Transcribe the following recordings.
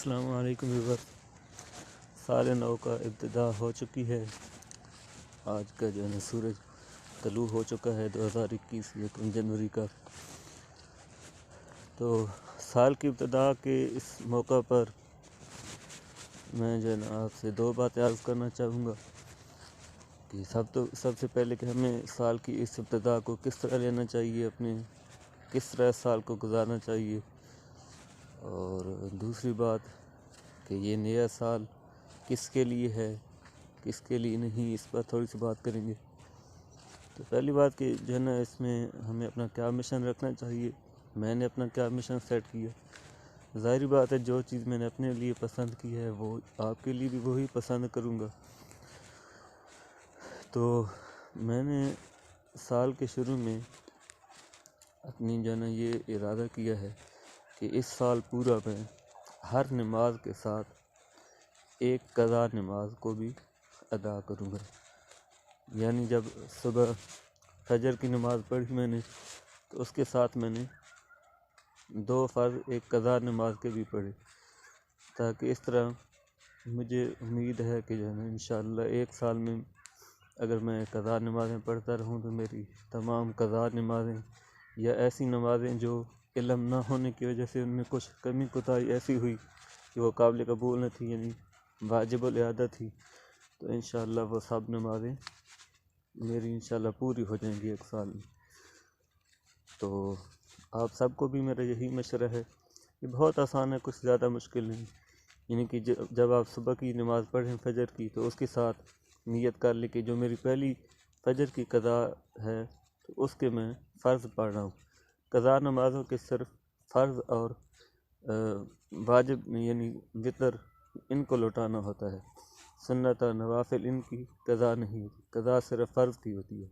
السلام علیکم ویور، سال نو کا ابتدا ہو چکی ہے۔ آج کا جو ہے سورج طلوع ہو چکا ہے 2021 یکم جنوری کا۔ تو سال کی ابتدا کے اس موقع پر میں جو ہے نا آپ سے دو باتیں عرض کرنا چاہوں گا کہ سب سے پہلے کہ ہمیں سال کی اس ابتدا کو کس طرح لینا چاہیے، کس طرح سال کو گزارنا چاہیے، اور دوسری بات کہ یہ نیا سال کس کے لیے ہے کس کے لیے نہیں، اس پر تھوڑی سی بات کریں گے۔ تو پہلی بات کہ جو ہے نا اس میں ہمیں اپنا کیا مشن رکھنا چاہیے۔ میں نے اپنا کیا مشن سیٹ کیا، ظاہری بات ہے جو چیز میں نے اپنے لیے پسند کی ہے وہ آپ کے لیے بھی وہی پسند کروں گا۔ تو میں نے سال کے شروع میں اپنی جو ہے نا یہ ارادہ کیا ہے کہ اس سال پورا میں ہر نماز کے ساتھ ایک قضا نماز کو بھی ادا کروں گا۔ یعنی جب صبح فجر کی نماز پڑھی میں نے تو اس کے ساتھ میں نے 2 فرض ایک قضا نماز کے بھی پڑھے، تاکہ اس طرح مجھے امید ہے کہ جو ہے نا انشاءاللہ ایک سال میں اگر میں قضا نمازیں پڑھتا رہوں تو میری تمام قضا نمازیں یا ایسی نمازیں جو علم نہ ہونے کی وجہ سے ان میں کچھ کمی کوتاہی ایسی ہوئی کہ وہ قابل قبول نہ تھی، یعنی واجب الاعادہ تھی، تو انشاءاللہ وہ سب نمازیں میری انشاءاللہ پوری ہو جائیں گی ایک سال میں۔ تو آپ سب کو بھی میرا یہی مشورہ ہے کہ بہت آسان ہے، کچھ زیادہ مشکل نہیں۔ یعنی کہ جب آپ صبح کی نماز پڑھیں فجر کی تو اس کے ساتھ نیت کر لیں کہ جو میری پہلی فجر کی قضا ہے تو اس کے میں فرض پڑھ رہا ہوں۔ قضا نمازوں کے صرف فرض اور واجب یعنی وتر ان کو لوٹانا ہوتا ہے، سنت اور نوافل ان کی قضا نہیں ہوتی، قضا صرف فرض کی ہوتی ہے۔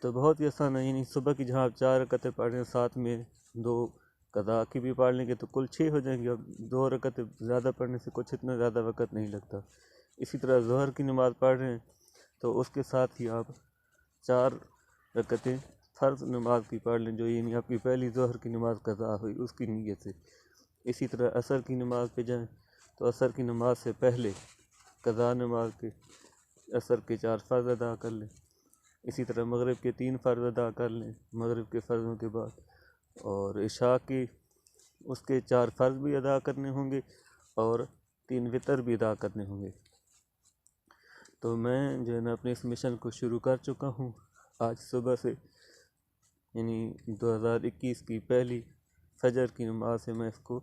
تو بہت ہی آسان ہے، یعنی صبح کی جہاں آپ 4 رکعتیں پڑھ رہے ہیں ساتھ میں 2 قضا کی بھی پڑھ لیں گے تو کل 6 ہو جائیں گے۔ اب 2 رکعتیں زیادہ پڑھنے سے کچھ اتنا زیادہ وقت نہیں لگتا۔ اسی طرح ظہر کی نماز پڑھ رہے ہیں تو اس کے ساتھ ہی آپ 4 رکعتیں فرض نماز کی پڑھ لیں، جو یعنی آپ کی پہلی ظہر کی نماز قضا ہوئی اس کی نیت سے۔ اسی طرح عصر کی نماز پہ جائیں تو عصر کی نماز سے پہلے قضا نماز کے عصر کے 4 فرض ادا کر لیں۔ اسی طرح مغرب کے 3 فرض ادا کر لیں مغرب کے فرضوں کے بعد، اور عشاء کی اس کے 4 فرض بھی ادا کرنے ہوں گے اور 3 وتر بھی ادا کرنے ہوں گے۔ تو میں جو ہے نا اپنے اس مشن کو شروع کر چکا ہوں آج صبح سے، یعنی 2021 کی پہلی فجر کی نماز سے میں اس کو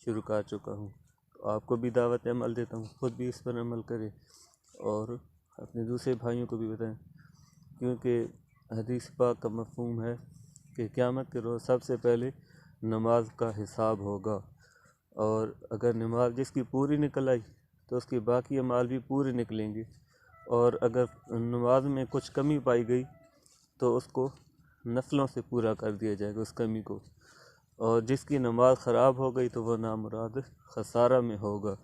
شروع کر چکا ہوں۔ تو آپ کو بھی دعوت عمل دیتا ہوں، خود بھی اس پر عمل کریں اور اپنے دوسرے بھائیوں کو بھی بتائیں، کیونکہ حدیث پاک کا مفہوم ہے کہ قیامت کے روز سب سے پہلے نماز کا حساب ہوگا، اور اگر نماز جس کی پوری نکل آئی تو اس کی باقی اعمال بھی پورے نکلیں گے، اور اگر نماز میں کچھ کمی پائی گئی تو اس کو نفلوں سے پورا کر دیا جائے گا اس کمی کو، اور جس کی نماز خراب ہو گئی تو وہ نامراد خسارہ میں ہوگا۔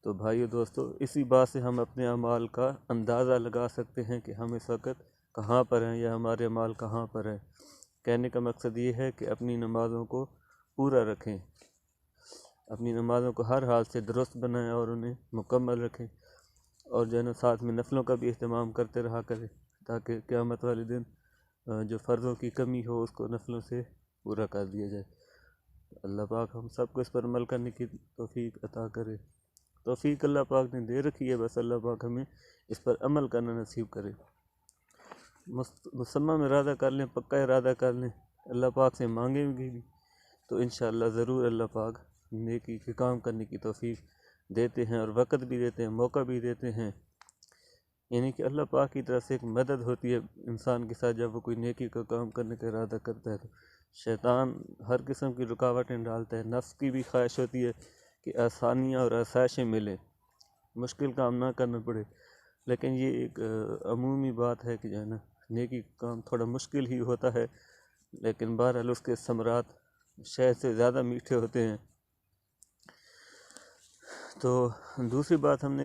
تو بھائیو دوستو، اسی بات سے ہم اپنے اعمال کا اندازہ لگا سکتے ہیں کہ ہم اس وقت کہاں پر ہیں یا ہمارے اعمال کہاں پر ہیں۔ کہنے کا مقصد یہ ہے کہ اپنی نمازوں کو پورا رکھیں، اپنی نمازوں کو ہر حال سے درست بنائیں اور انہیں مکمل رکھیں، اور جو ہے نا ساتھ میں نفلوں کا بھی اہتمام کرتے رہا کریں، تاکہ قیامت والے دن جو فرضوں کی کمی ہو اس کو نفلوں سے پورا کر دیا جائے۔ اللہ پاک ہم سب کو اس پر عمل کرنے کی توفیق عطا کرے۔ توفیق اللہ پاک نے دے رکھی ہے، بس اللہ پاک ہمیں اس پر عمل کرنا نصیب کرے۔ مصمم ارادہ کر لیں، پکا ارادہ کر لیں، اللہ پاک سے مانگیں گے بھی تو انشاءاللہ ضرور اللہ پاک نیکی کے کام کرنے کی توفیق دیتے ہیں، اور وقت بھی دیتے ہیں، موقع بھی دیتے ہیں۔ یعنی کہ اللہ پاک کی طرف سے ایک مدد ہوتی ہے انسان کے ساتھ جب وہ کوئی نیکی کا کام کرنے کا ارادہ کرتا ہے۔ تو شیطان ہر قسم کی رکاوٹیں ڈالتا ہے، نفس کی بھی خواہش ہوتی ہے کہ آسانیاں اور آسائشیں ملیں، مشکل کام نہ کرنا پڑے، لیکن یہ ایک عمومی بات ہے کہ جو ہے نا نیکی کا کام تھوڑا مشکل ہی ہوتا ہے، لیکن بہرحال اس کے ثمرات شہد سے زیادہ میٹھے ہوتے ہیں۔ تو دوسری بات ہم نے